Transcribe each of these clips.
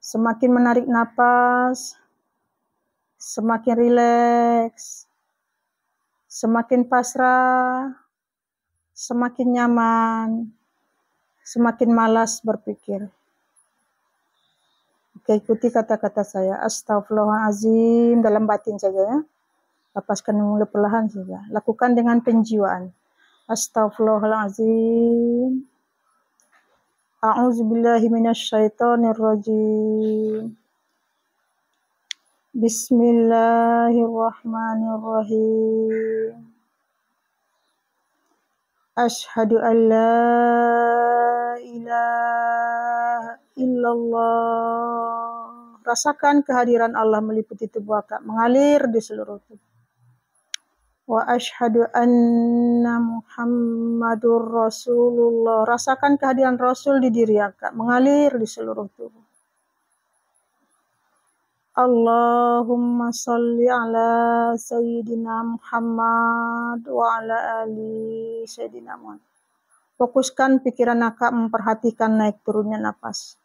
Semakin menarik napas, semakin rileks, semakin pasrah, semakin nyaman, semakin malas berpikir. Oke, ikuti kata-kata saya. Astaghfirullahaladzim dalam batin saja ya. Lepaskan mulut perlahan saja. Lakukan dengan penjiwaan. Astaghfirullahaladzim. A'udzubillahi minasyaitonirrajim. Bismillahirrahmanirrahim. Asyhadu an la ilaha illallah. Rasakan kehadiran Allah meliputi tubuh akak, mengalir di seluruh tubuh. Wa asyhadu anna Muhammadur Rasulullah. Rasakan kehadiran Rasul di diri akak, mengalir di seluruh tubuh. Allahumma salli ala Sayyidina Muhammad wa ala ali Sayyidina Muhammad. Fokuskan pikiran akak memperhatikan naik turunnya napas.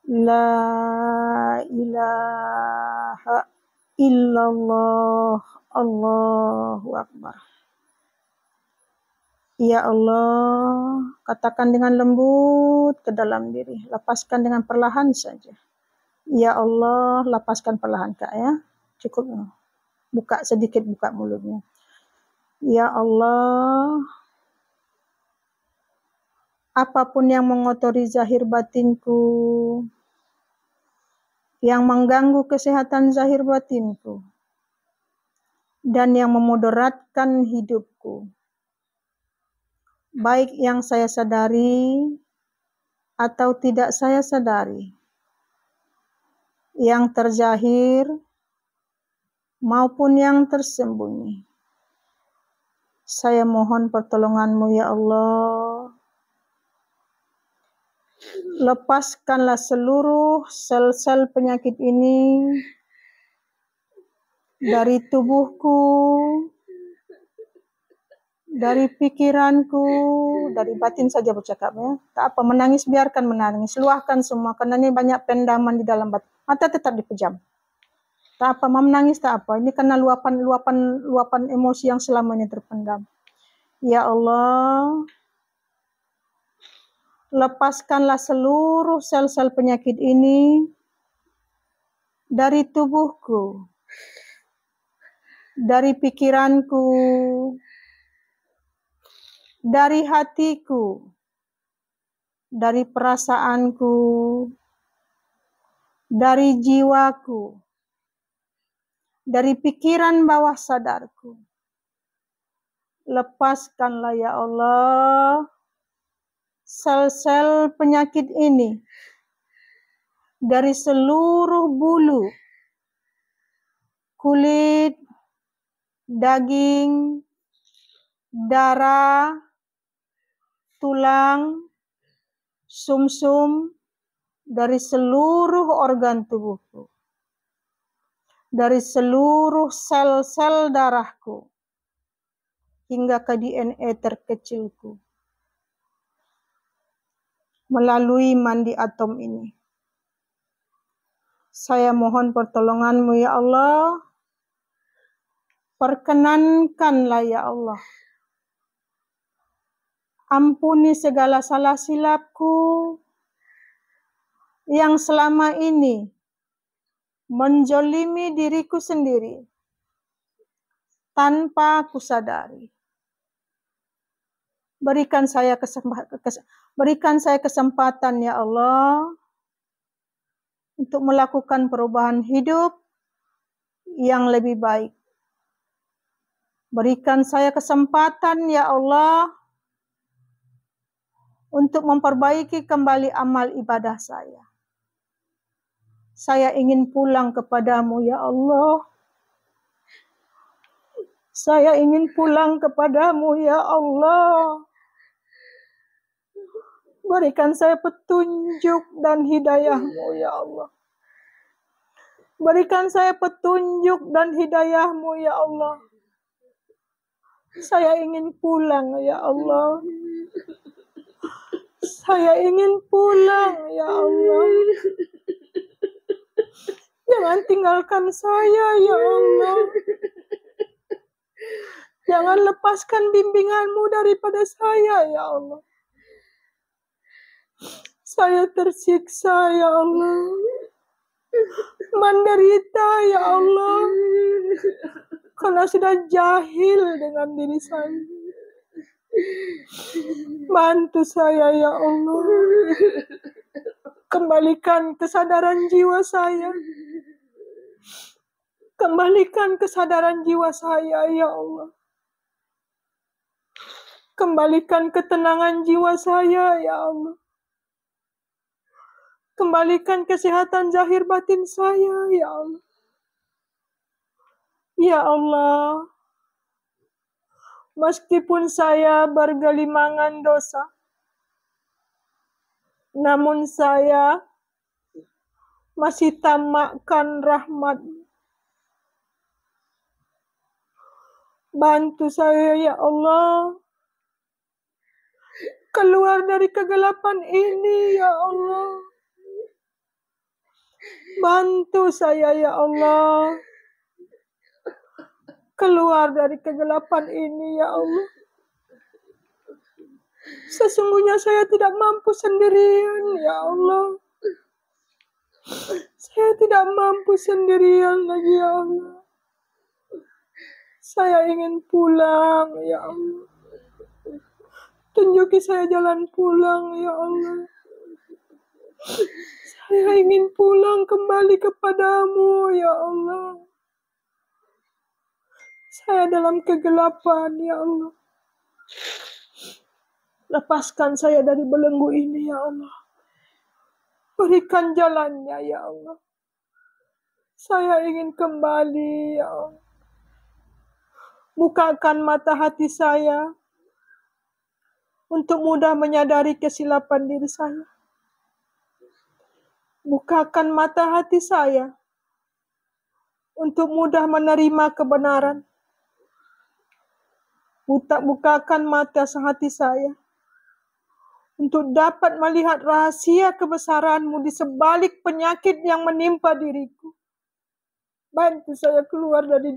La ilaha illallah, Allahu Akbar. Ya Allah, katakan dengan lembut ke dalam diri, lepaskan dengan perlahan saja. Ya Allah, lepaskan perlahan Kak ya, cukup. Buka sedikit, buka mulutnya. Ya Allah, apapun yang mengotori zahir batinku, yang mengganggu kesehatan zahir batinku, dan yang memudaratkan hidupku, baik yang saya sadari atau tidak saya sadari, yang terzahir maupun yang tersembunyi. Saya mohon pertolongan-Mu ya Allah. Lepaskanlah seluruh sel-sel penyakit ini dari tubuhku, dari pikiranku, dari batin saja bercakap ya. Tak apa, menangis biarkan menangis, luahkan semua karena ini banyak pendaman di dalam batin. Mata tetap dipejam. Tak apa, mau menangis tak apa. Ini karena luapan emosi yang selama ini terpendam. Ya Allah, lepaskanlah seluruh sel-sel penyakit ini dari tubuhku, dari pikiranku, dari hatiku, dari perasaanku, dari jiwaku, dari pikiran bawah sadarku. Lepaskanlah ya Allah sel-sel penyakit ini dari seluruh bulu, kulit, daging, darah, tulang, sumsum, dari seluruh organ tubuhku, dari seluruh sel-sel darahku, hingga ke DNA terkecilku. Melalui mandi atom ini, saya mohon pertolongan-Mu ya Allah. Perkenankanlah ya Allah, ampuni segala salah silapku yang selama ini menjolimi diriku sendiri tanpa kusadari. Berikan saya kesempatan ya Allah untuk melakukan perubahan hidup yang lebih baik. Berikan saya kesempatan ya Allah untuk memperbaiki kembali amal ibadah saya. Saya ingin pulang kepadamu ya Allah. Saya ingin pulang kepadamu ya Allah. Berikan saya petunjuk dan hidayah-Mu ya Allah. Berikan saya petunjuk dan hidayah-Mu ya Allah. Saya ingin pulang ya Allah. Saya ingin pulang, ya Allah. Jangan tinggalkan saya, ya Allah. Jangan lepaskan bimbingan-Mu daripada saya, ya Allah. Saya tersiksa, ya Allah. Menderita, ya Allah. Karena sudah jahil dengan diri saya. Bantu saya, ya Allah. Kembalikan kesadaran jiwa saya. Kembalikan kesadaran jiwa saya, ya Allah. Kembalikan ketenangan jiwa saya, ya Allah. Kembalikan kesehatan zahir batin saya, ya Allah. Ya Allah, meskipun saya bergelimangan dosa, namun saya masih tamakkan rahmat. Bantu saya, ya Allah. Keluar dari kegelapan ini, ya Allah. Bantu saya, ya Allah. Keluar dari kegelapan ini, ya Allah. Sesungguhnya saya tidak mampu sendirian, ya Allah. Saya tidak mampu sendirian lagi, ya Allah. Saya ingin pulang, ya Allah. Tunjuki saya jalan pulang, ya Allah. Saya ingin pulang kembali kepadamu, ya Allah. Saya dalam kegelapan, ya Allah. Lepaskan saya dari belenggu ini, ya Allah. Berikan jalannya, ya Allah. Saya ingin kembali, ya Allah. Bukakan mata hati saya untuk mudah menyadari kesilapan diri saya. Bukakan mata hati saya untuk mudah menerima kebenaran. Bukakan mata hati saya untuk dapat melihat rahasia kebesaran-Mu di sebalik penyakit yang menimpa diriku. Bantu saya keluar dari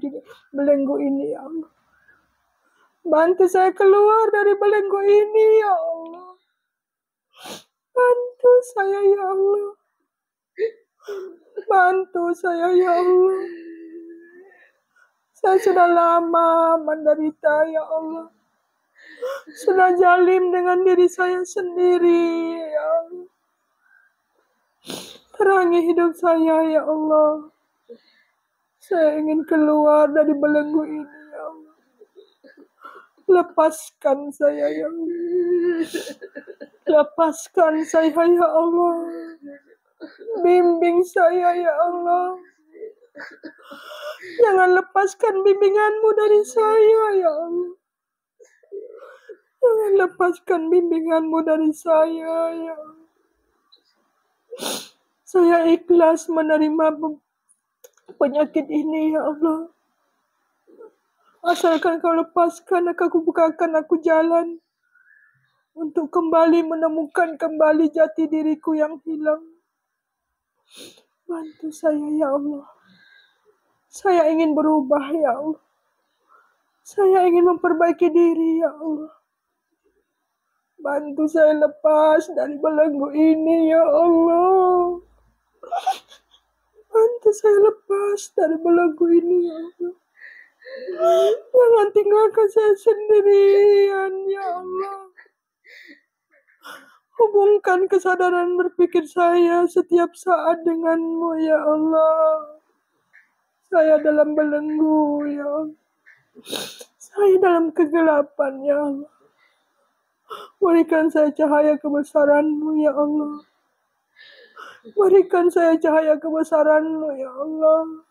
belenggu ini, ya Allah. Bantu saya keluar dari belenggu ini, ya Allah. Bantu saya, ya Allah. Bantu saya, ya Allah. Saya sudah lama menderita, ya Allah. Sudah zalim dengan diri saya sendiri, ya Allah. Terangi hidup saya, ya Allah. Saya ingin keluar dari belenggu ini, ya Allah. Lepaskan saya, ya Allah. Lepaskan saya, ya Allah. Bimbing saya, ya Allah. Jangan lepaskan bimbingan-Mu dari saya, ya Allah. Jangan lepaskan bimbingan-Mu dari saya, ya Allah. Saya ikhlas menerima penyakit ini, ya Allah. Asalkan Kau lepaskan, Kau bukakan aku jalan untuk kembali menemukan kembali jati diriku yang hilang. Bantu saya, ya Allah. Saya ingin berubah, ya Allah. Saya ingin memperbaiki diri, ya Allah. Bantu saya lepas dari belenggu ini, ya Allah. Bantu saya lepas dari belenggu ini, ya Allah. Jangan tinggalkan saya sendirian, ya Allah. Hubungkan kesadaran berpikir saya setiap saat dengan-Mu, ya Allah. Saya dalam belenggu, ya Allah. Saya dalam kegelapan, ya Allah. Berikan saya cahaya kebesaran-Mu, ya Allah. Berikan saya cahaya kebesaran-Mu, ya Allah.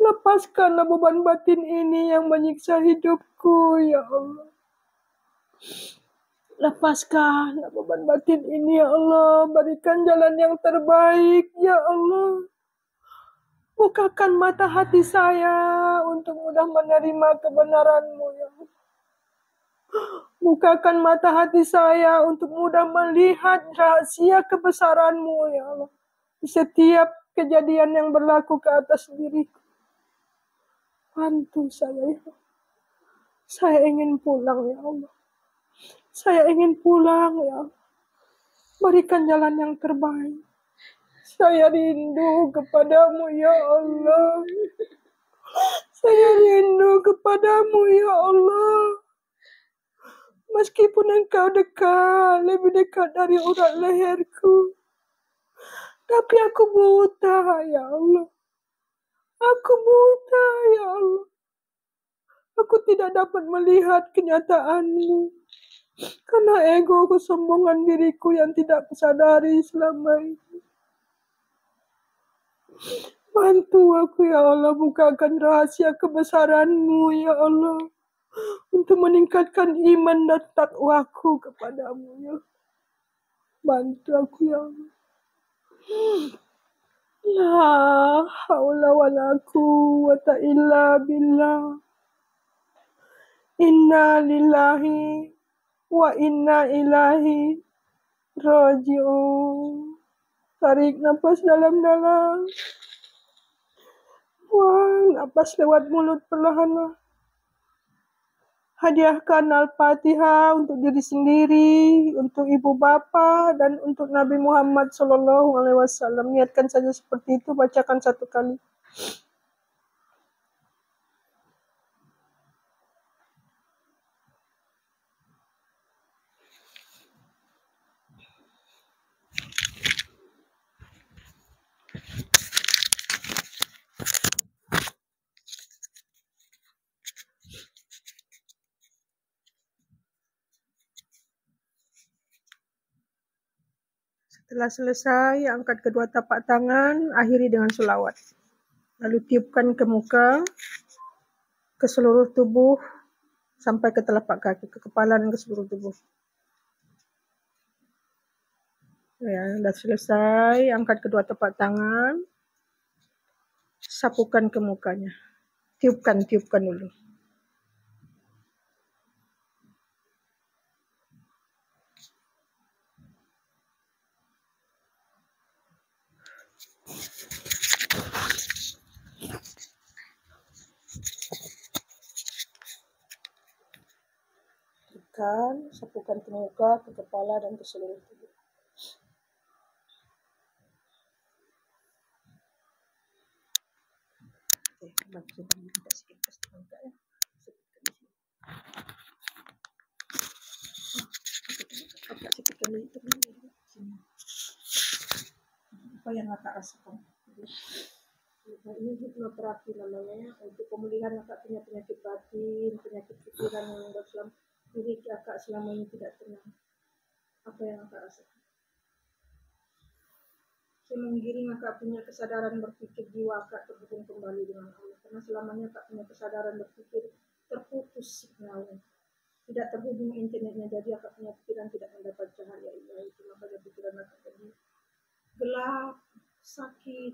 Lepaskanlah beban batin ini yang menyiksa hidupku, ya Allah. Lepaskanlah beban batin ini, ya Allah. Berikan jalan yang terbaik, ya Allah. Bukakan mata hati saya untuk mudah menerima kebenaran-Mu, ya Allah. Bukakan mata hati saya untuk mudah melihat rahasia kebesaran-Mu, ya Allah. Di setiap kejadian yang berlaku ke atas diriku. Bantu saya, ya Allah. Saya ingin pulang, ya Allah. Saya ingin pulang, ya Allah. Berikan jalan yang terbaik. Saya rindu kepadamu, ya Allah. Saya rindu kepadamu, ya Allah. Meskipun Engkau dekat, lebih dekat dari urat leherku. Tapi aku buta, ya Allah. Aku buta, ya Allah. Aku tidak dapat melihat kenyataan-Mu. Karena ego kesombongan diriku yang tidak kusadari selama ini. Bantu aku, ya Allah. Bukakan rahasia kebesaran-Mu, ya Allah. Untuk meningkatkan iman dan takwaku kepadamu, ya. Bantu aku, ya Allah. La haula wala quwwata illa billah. Inna lillahi wa inna ilaihi raji'un. Tarik nafas dalam-dalam. Buang nafas lewat mulut perlahan. Hadiahkan Al-Fatihah untuk diri sendiri, untuk ibu bapa, dan untuk Nabi Muhammad SAW. Niatkan saja seperti itu, bacakan 1 kali. Setelah selesai, angkat kedua tapak tangan, akhiri dengan selawat. Lalu tiupkan ke muka, ke seluruh tubuh, sampai ke telapak kaki, ke kepala dan ke seluruh tubuh. Ya, sudah selesai, angkat kedua tapak tangan, sapukan ke mukanya. Tiupkan dulu. Sapukan ke muka, ke kepala, dan ke seluruh tubuh. Apa yang Kakak rasakan? Ini hipnoterapi namanya, untuk pemulihan Kakak punya penyakit batin, penyakit pikiran yang dalam diri Kakak selama ini tidak tenang. Apa yang Kakak rasakan? Saya menggiring Kakak punya kesadaran berpikir jiwa Kakak terhubung kembali dengan Allah. Karena selamanya Kakak punya kesadaran berpikir terputus signalnya. Tidak terhubung internetnya, jadi Kakak punya pikiran tidak mendapat cahaya ilahi. Itu makanya pikiran Kakak jadi gelap, sakit.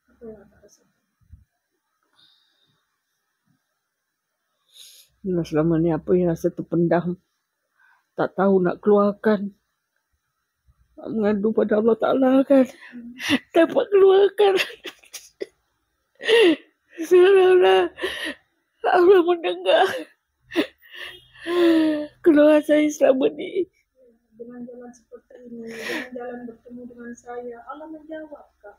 Apa yang Kakak rasakan? Nah, selama ini apa yang rasa terpendam, tak tahu nak keluarkan, mengadu pada Allah Ta'ala kan, dapat keluarkan. Seolah-olah Allah mendengar keluhan saya selama ini. Dengan jalan seperti ini, dengan jalan bertemu dengan saya, Allah menjawab, Kak.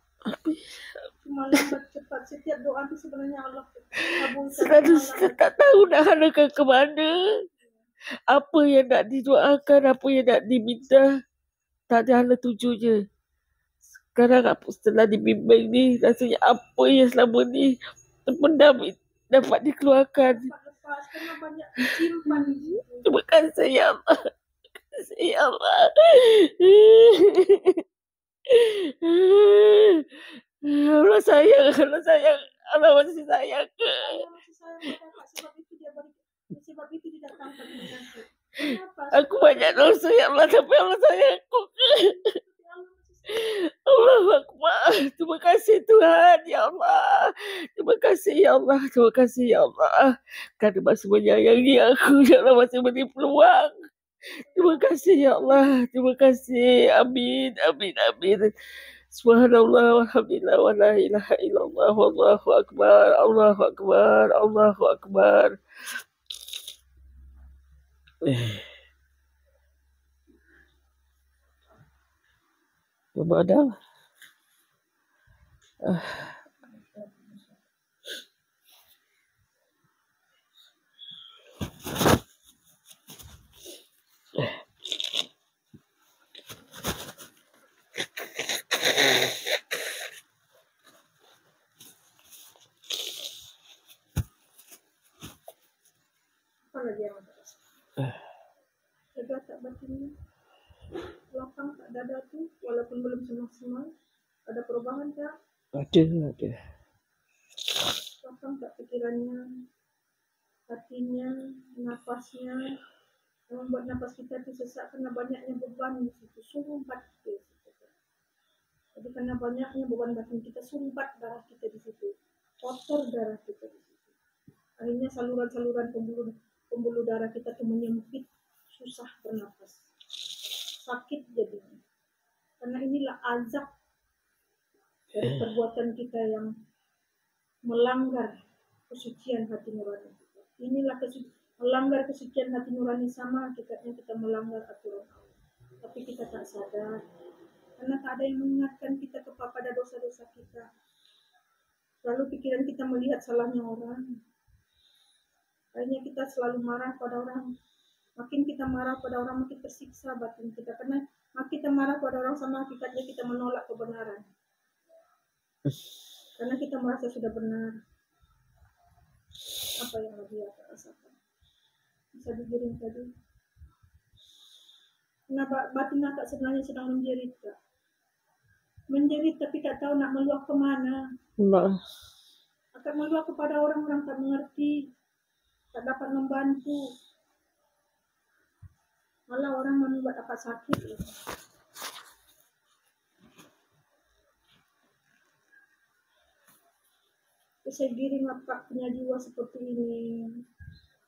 Cuma lambat cepat, setiap doa itu sebenarnya Allah kabulkan. Saya tak tahu nak halakan ke mana, apa yang nak didoakan, apa yang nak diminta, tak ada hala tujunya. Sekarang setelah dibimbing ni, rasanya apa yang selama ni terpendam dapat dikeluarkan. Terima kasih ya Allah. Terima kasih ya Allah. Allah sayang, Allah masih sayang. Sebab itu didatangkan penyakit. Aku banyak dosa ya Allah, tapi Allah sayangku. Allah Akbar. Terima kasih Tuhan ya Allah. Terima kasih ya Allah, terima kasih ya Allah. Karena masih menyayangi aku, ya Allah, masih beri peluang. Terima kasih ya Allah, terima kasih. Amin, amin, amin. Subhanallah, walhamdulillah, wa la ilaha illallah, wallahu akbar, Allahu akbar, Allahu akbar. Belum ada. Apa lagi yang ada? Lega tak batinnya? Lapang tak dada tuh, walaupun belum senang-senang. Ada perubahan tak? Ada. Lapang tak pikirannya, hatinya, nafasnya. Yang membuat nafas kita itu sesak karena banyaknya beban di situ, sumbat di situ. Jadi karena banyaknya beban batin kita, sumbat darah kita di situ, kotor darah kita di situ. Akhirnya saluran-saluran pembuluh darah kita tuh menyempit, susah bernafas, sakit jadinya. Karena inilah azab dari perbuatan kita yang melanggar kesucian hati nurani kita. Inilah melanggar kesucian hati nurani sama kita melanggar aturan Allah. Tapi kita tak sadar karena tak ada yang mengingatkan kita kepada dosa-dosa kita. Lalu pikiran kita melihat salahnya orang. Akhirnya kita selalu marah pada orang. Makin kita marah pada orang, makin tersiksa batin kita. Karena makin kita marah pada orang, sama hakikatnya kita menolak kebenaran. Karena kita merasa sudah benar. Apa yang lagi kita rasakan? Bisa digiring tadi. Kenapa batin akak sebenarnya sedang menjerit, Kak? Menjerit tapi tak tahu nak meluap kemana. Akak meluap kepada orang-orang tak mengerti, tak dapat membantu. Malah orang membuat akak sakit. Saya giring akak punya jiwa seperti ini.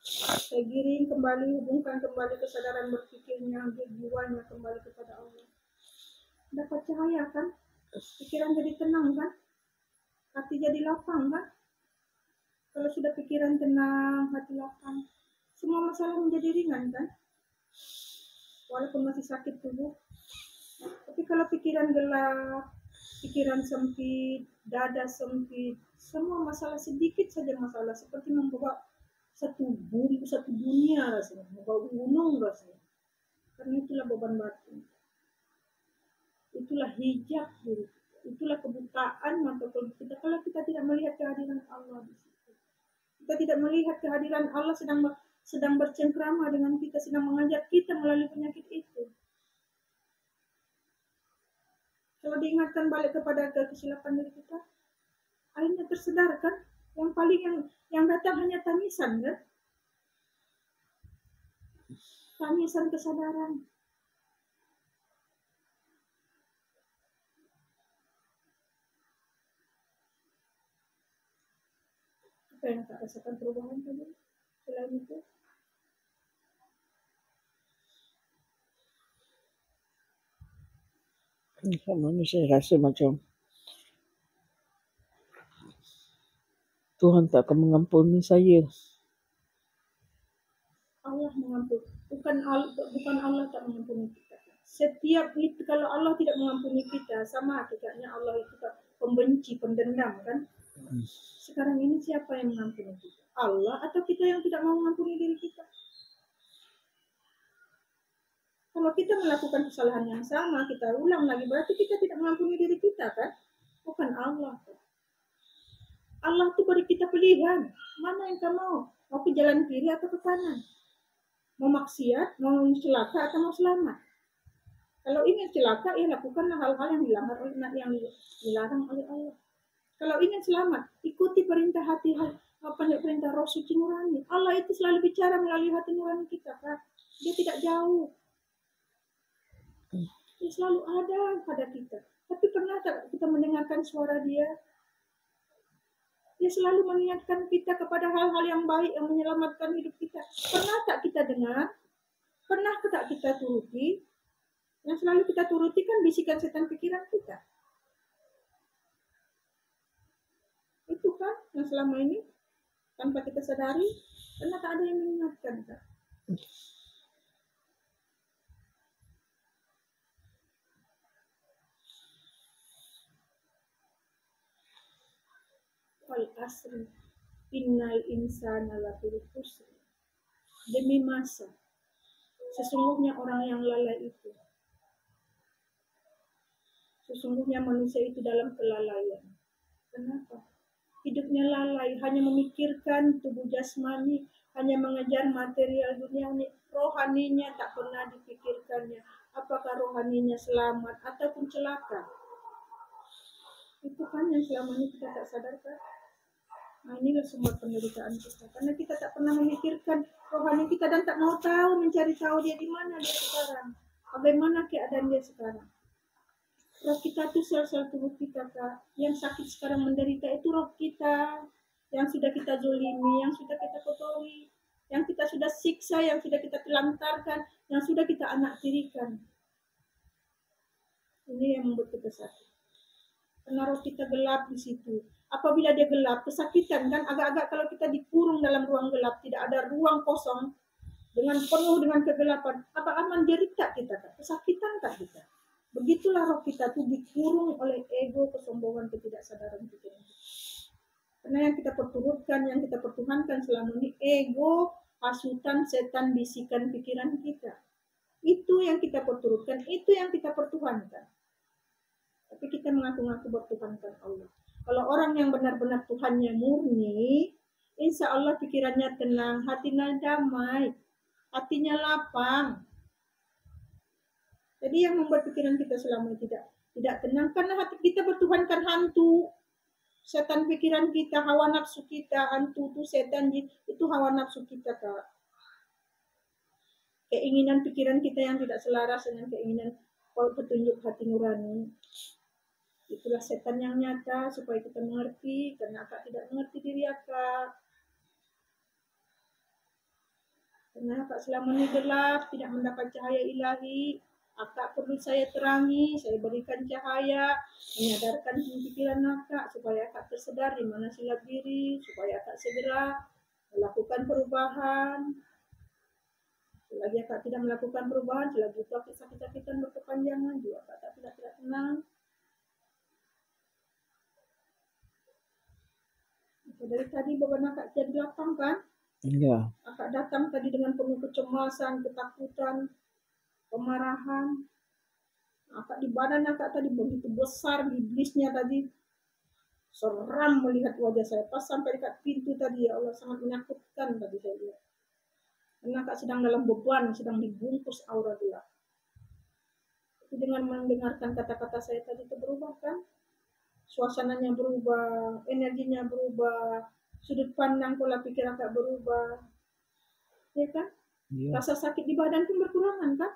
Saya giring kembali, hubungkan kembali kesadaran berpikirnya, jiwanya kembali kepada Allah. Dapat cahaya kan? Pikiran jadi tenang kan? Hati jadi lapang kan? Kalau sudah pikiran tenang, hati lapang, semua masalah menjadi ringan kan? Walaupun masih sakit tubuh. Tapi kalau pikiran gelap, pikiran sempit, dada sempit, semua masalah sedikit saja masalah seperti membawa satu dunia rasanya, membawa gunung rasanya. Karena itulah beban batin. Itulah hijab diri kita. Itulah kebutaan mata kita kalau kita tidak melihat kehadiran Allah di situ. Kita tidak melihat kehadiran Allah sedang bercengkrama dengan kita, sedang mengajak kita melalui penyakit itu. Kalau diingatkan balik kepada kesilapan diri kita, akhirnya tersedarkan. Yang paling yang datang hanya tangisan kan? Tangisan kesadaran. Apa yang tak rasakan perubahan tadi? Selain itu, Manusia rasa macam Tuhan tak akan mengampuni saya. Allah mengampuni. Bukan Allah tak mengampuni kita. Setiap itu kalau Allah tidak mengampuni kita, sama hakikatnya Allah itu pembenci, pendendam kan? Sekarang ini siapa yang mengampuni kita? Allah atau kita yang tidak mau mengampuni diri kita? Kalau kita melakukan kesalahan yang sama, kita ulang lagi, berarti kita tidak mengampuni diri kita kan? Bukan Allah. Allah itu beri kita pilihan. Mana yang kamu mau? Mau ke jalan kiri atau ke kanan? Mau maksiat, mau celaka atau mau selamat? Kalau ingin celaka, ya lakukanlah hal-hal yang dilarang oleh Allah. Kalau ingin selamat, ikuti perintah hati, perintah roh suci nurani. Allah itu selalu bicara melalui hati nurani kita, kan? Dia tidak jauh. Dia selalu ada pada kita. Tapi pernah tak kita mendengarkan suara dia? Dia selalu mengingatkan kita kepada hal-hal yang baik yang menyelamatkan hidup kita. Pernah tak kita dengar? Pernah tak kita turuti? Yang selalu kita turuti kan bisikan setan pikiran kita. Itu kan yang selama ini tanpa kita sadari, karena tak ada yang mengingatkan kan. Wal asri innal insana lafi khusr. Demi masa, sesungguhnya orang yang lalai itu, sesungguhnya manusia itu dalam kelalaian. Kenapa? Hidupnya lalai, hanya memikirkan tubuh jasmani, hanya mengejar material dunia, rohaninya tak pernah dipikirkannya. Apakah rohaninya selamat ataupun celaka? Itu kan yang selama ini kita tak sadarkan. Nah, inilah sumber penderitaan kita, karena kita tak pernah memikirkan rohani kita dan tak mau tahu, mencari tahu dia di mana dia sekarang, bagaimana keadaan dia sekarang. Roh kita itu sel-sel tubuh kita, Kak. Yang sakit sekarang menderita itu roh kita, yang sudah kita zolimi, yang sudah kita kotori, yang kita sudah siksa, yang sudah kita telantarkan, yang sudah kita anak tirikan. Ini yang membuat kita sakit. Karena roh kita gelap di situ. Apabila dia gelap, kesakitan kan, agak-agak kalau kita dikurung dalam ruang gelap, tidak ada ruang kosong, dengan penuh dengan kegelapan, apa aman derita kita, Kak? Kesakitan tak kita? Begitulah roh kita tuh dikurung oleh ego, kesombongan, ketidaksadaran pikiran. Karena yang kita perturutkan, yang kita pertuhankan selama ini ego, hasutan, setan, bisikan pikiran kita. Itu yang kita perturutkan, itu yang kita pertuhankan. Tapi kita mengaku-ngaku bertuhankan Allah. Kalau orang yang benar-benar Tuhannya murni, insya Allah pikirannya tenang, hatinya damai, hatinya lapang. Jadi yang membuat pikiran kita selama ini tidak tenang, karena hati kita bertuhankan hantu. Setan pikiran kita, hawa nafsu kita, hantu itu setan, itu hawa nafsu kita, Kak. Keinginan pikiran kita yang tidak selaras dengan keinginan petunjuk hati nurani. Itulah setan yang nyata supaya kita mengerti, karena Kak tidak mengerti diri Kak. Karena Kak selama ini gelap, tidak mendapat cahaya ilahi. Akak perlu saya terangi, saya berikan cahaya, menyadarkan pikiran Akak supaya Akak tersedar di mana silap diri, supaya Akak segera melakukan perubahan. Selagi Akak tidak melakukan perubahan, selagi itu Akak sakit-sakitan berkepanjangan, juga Akak tidak tenang. Dari tadi beban Akak jadi lapang kan? Iya. Akak datang tadi dengan penuh kecemasan, ketakutan, kemarahan. Akak di badan Akak tadi begitu besar iblisnya tadi. Seram melihat wajah saya. Pas sampai dekat pintu tadi, ya Allah, sangat menakutkan tadi saya lihat. Karena Akak sedang dalam beban, sedang dibungkus aura gelap. Tapi dengan mendengarkan kata-kata saya tadi itu berubah kan? Suasananya berubah, energinya berubah, sudut pandang pola pikir Akak berubah. Ya kan? Ya. Rasa sakit di badan pun berkurangan kan?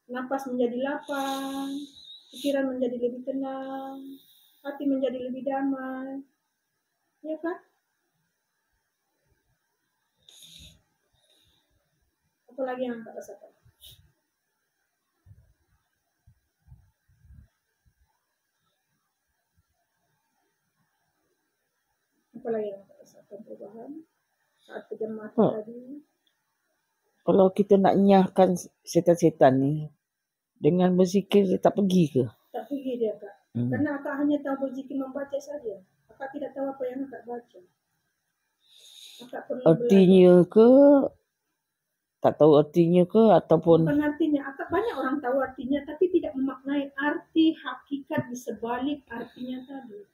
Napas menjadi lapang, pikiran menjadi lebih tenang, hati menjadi lebih damai. Ya kan? Apa lagi yang Kak rasakan? Apa lagi yang Kak rasakan perubahan saat pejam mata tadi? Kalau kita nak nyahkan setan-setan ni, dengan berzikir tak pergi ke? Tak pergi dia, Kak. Karena Akak hanya tahu berzikir membaca saja. Akak tidak tahu apa yang Akak baca. Akak perlu artinya belajar. Ke? Tak tahu artinya ke ataupun? Bukan artinya. Akak banyak orang tahu artinya, tapi tidak memaknai arti hakikat di sebalik artinya tadi.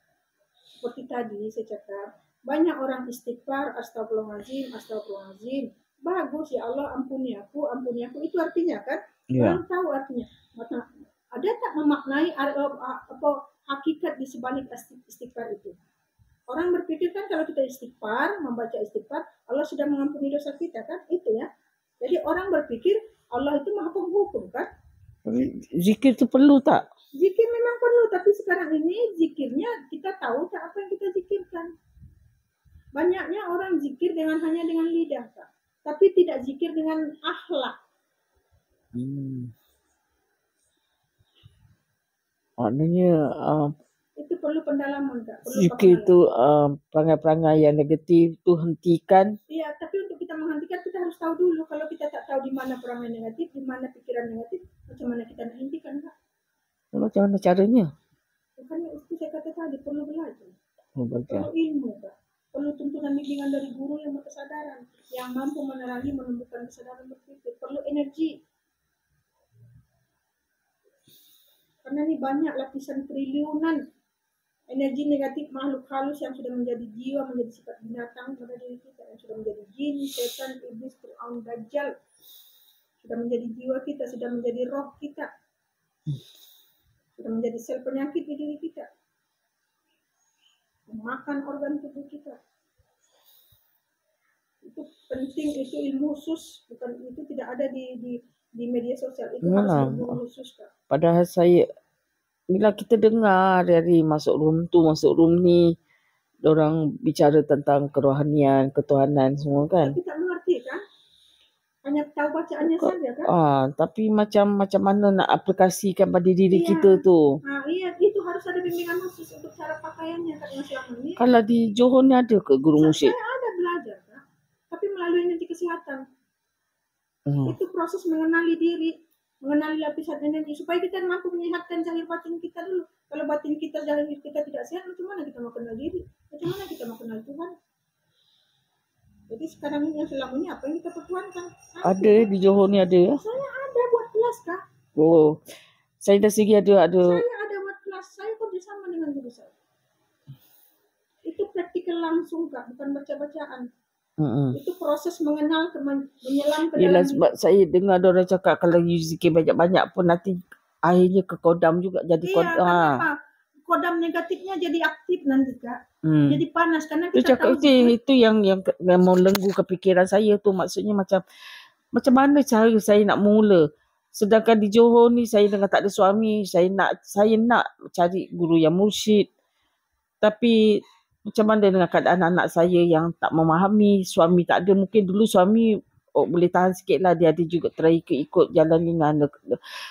Seperti tadi saya cakap, banyak orang istighfar, astagfirullahaladzim, astagfirullahaladzim. Bagus ya Allah, ampuni aku, itu artinya kan? Yeah. Orang tahu artinya. Ada tak memaknai apa hakikat di sebalik istighfar itu? Orang berpikir kan kalau kita istighfar, membaca istighfar, Allah sudah mengampuni dosa kita kan? Itu ya. Jadi orang berpikir Allah itu maha penghukum kan? Zikir itu perlu tak? Zikir memang perlu, tapi sekarang ini zikirnya kita tahu tak apa yang kita zikirkan. Banyaknya orang zikir hanya dengan lidah, Kak. Tapi tidak zikir dengan akhlak. Maknanya Itu perlu pendalaman, Kak. Perlu zikir itu perangai-perangai yang negatif tu hentikan. Iya, tapi untuk kita menghentikan kita harus tahu dulu. Kalau kita tak tahu di mana perangai negatif, di mana pikiran negatif, macam mana kita nak hentikan, Kak? Macam mana caranya? Makanya itu saya kata tadi, perlu belajar. Belajar. Perlu ilmu, Kak. Perlu tuntunan bimbingan dari guru yang berkesadaran, yang mampu menerangi, menumbuhkan kesadaran berpikir. Perlu energi. Karena ini banyak lapisan triliunan energi negatif makhluk halus yang sudah menjadi jiwa, menjadi sifat binatang pada diri kita, yang sudah menjadi jin, setan, iblis, Fir'aun, Dajjal, sudah menjadi jiwa kita, sudah menjadi roh kita, sudah menjadi sel penyakit di diri kita, memakan organ tubuh kita. Itu penting, itu ilmu khusus, bukan itu tidak ada di media sosial, itu harus ilmu khusus, Kak. Padahal saya bila kita dengar dari masuk room ni, orang bicara tentang kerohanian, ketuhanan semua kan. Tapi tak mengerti kan? Hanya tahu bacaannya saja kan? Tapi macam mana nak aplikasikan pada diri kita tu. Iya, itu harus ada bimbingan khusus untuk cara pakaiannya kan yang selama ini. Kalau di Johor ni ada ke guru musyrik? Saya ada belajar kan? Tapi melalui energi kesehatan. Itu proses mengenali diri, mengenali lapisan energi supaya kita mampu menyehatkan zahir batin kita dulu. Kalau batin kita, zahir kita tidak sehat, macam mana kita mau kenal diri? Macam mana kita mau kenal Tuhan? Jadi sekarang ini yang selama ini apa yang kita pertuankan? Ada di Johor ni ada ya? Saya ada buat kelas, Kak. Oh, saya dah segi ada. Saya ada buat kelas, saya kerjasama dengan guru saya. Itu praktikal langsung, Kak, bukan baca-bacaan. Itu proses mengenal, menyelam ke dalam. Sebab saya dengar orang cakap kalau you zikir banyak-banyak pun nanti akhirnya ke kodam juga jadi kodam. Kodam negatifnya jadi aktif nanti, Kak. Jadi panas karena kita tahu itu yang mau lenggu kepikiran saya tu, maksudnya macam mana cara saya nak mula. Sedangkan di Johor ni saya dengan tak ada suami, saya nak cari guru yang mursyid. Tapi macam mana dengan keadaan anak saya yang tak memahami, suami tak ada. Mungkin dulu suami boleh tahan sikit lah, dia ada juga ikut jalan ringan.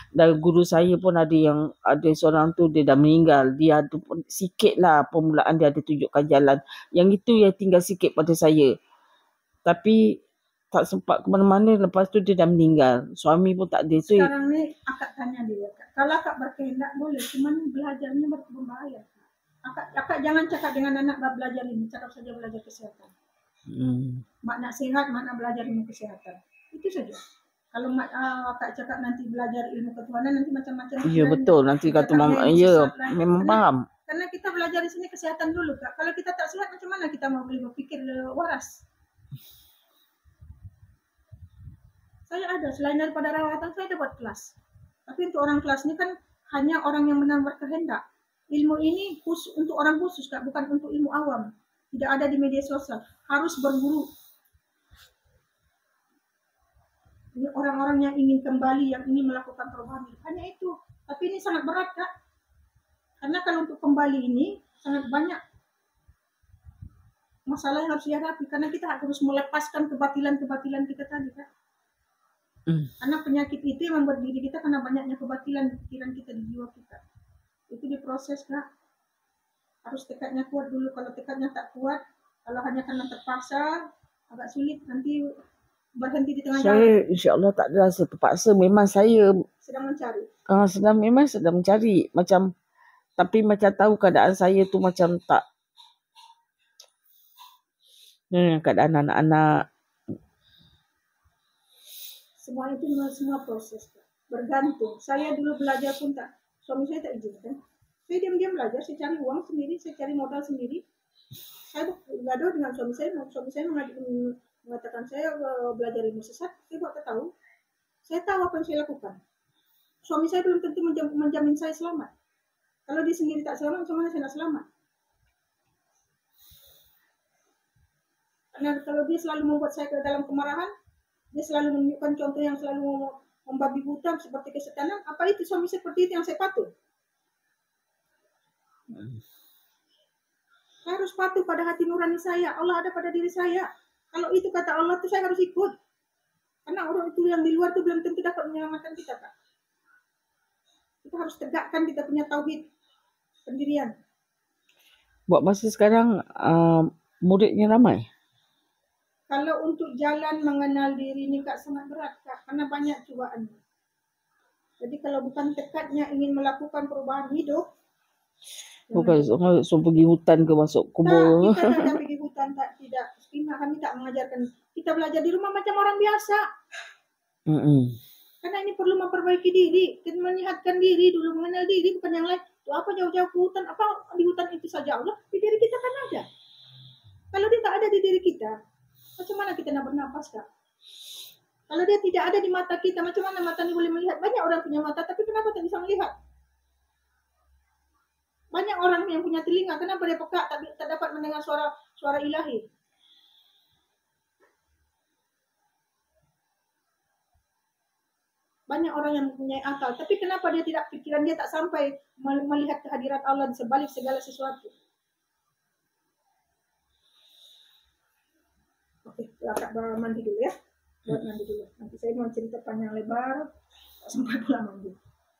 Dan guru saya pun ada seorang tu dia dah meninggal. Dia ada pun sikit lah permulaan dia ada tunjukkan jalan. Yang itu yang tinggal sikit pada saya. Tapi tak sempat ke mana-mana, lepas tu dia dah meninggal. Suami pun tak ada. Sekarang ni akak tanya dia, Kak. Kalau akak berkehendak boleh, cuman belajarnya berbahaya. Akak jangan cakap dengan anak belajar ini, cakap saja belajar kesehatan. Makna sehat, makna belajar ilmu kesehatan. Itu saja. Kalau akak cakap nanti belajar ilmu ketuhanan, nanti macam-macam. Iya betul, nanti kata memang paham. Karena kita belajar di sini kesehatan dulu, Kak. Kalau kita tak sehat, macam mana kita mau boleh berpikir waras? Saya ada, selain daripada rawatan, saya ada buat kelas. Tapi untuk orang kelas ini kan hanya orang yang benar berkehendak. Ilmu ini khusus untuk orang khusus, Kak, bukan untuk ilmu awam. Tidak ada di media sosial. Harus berguru. Ini orang-orang yang ingin kembali, yang ingin melakukan perubahan. Hanya itu. Tapi ini sangat berat, Kak. Karena kalau untuk kembali ini sangat banyak masalah yang harus dihadapi. Karena kita harus melepaskan kebatilan-kebatilan kita tadi, Kak. Karena penyakit itu yang membuat diri kita karena banyaknya kebatilan di pikiran kita, di jiwa kita. Itu diproses, Kak. Harus tekadnya kuat dulu. Kalau tekadnya tak kuat, kalau hanya karena terpaksa, agak sulit nanti berhenti di tengah jalan. Saya insya-Allah tak ada rasa terpaksa. Memang saya sedang mencari. Sedang mencari. Tapi macam tahu keadaan saya tu macam tak. Keadaan anak-anak. Semua itu semua proses, Kak. Bergantung. Saya dulu belajar pun suami saya tak izinkan. Saya diam-diam belajar, saya cari uang sendiri, saya cari modal sendiri. Saya gaduh dengan suami saya mengatakan saya belajar ilmu sesat, saya buat tahu. Saya tahu apa yang saya lakukan. Suami saya belum tentu menjamin saya selamat. Kalau dia sendiri tak selamat, macam mana saya nak selamat? Karena kalau dia selalu membuat saya ke dalam kemarahan, dia selalu menunjukkan contoh yang selalu membabi buta seperti kesetanan, apa itu suami seperti itu yang saya patuh? Saya harus patuh pada hati nurani saya. Allah ada pada diri saya. Kalau itu kata Allah itu saya harus ikut. Karena orang itu yang di luar itu belum tentu dapat menyelamatkan kita, Kak. Kita harus tegakkan kita punya tauhid pendirian. Buat masa sekarang muridnya ramai? Kalau untuk jalan mengenal diri ini, Kak, sangat berat, Kak, karena banyak cobaan. Jadi kalau bukan tekadnya ingin melakukan perubahan hidup, Bukan so pergi hutan ke masuk kubur. kita tak pergi hutan, tidak. Kami tak mengajarkan. Kita belajar di rumah macam orang biasa. Karena ini perlu memperbaiki diri, kita menyehatkan diri dulu, mengenal diri, bukan yang lain. Itu apa jauh-jauh ke hutan? Apa di hutan itu saja Allah? Di diri kita kan ada. Kalau dia tak ada di diri kita, macam mana kita nak bernapas, Kak? Kalau dia tidak ada di mata kita, macam mana mata ini boleh melihat? Banyak orang punya mata, tapi kenapa tak bisa melihat? Banyak orang yang punya telinga, kenapa dia peka, tak dapat mendengar suara ilahi? Banyak orang yang mempunyai akal, tapi kenapa dia tidak, pikiran dia tak sampai melihat kehadirat Allah di sebalik segala sesuatu? Oke, Kakak mandi dulu ya. Buat mandi dulu. Nanti saya mau cerita panjang lebar, tak sempat pulang mandi.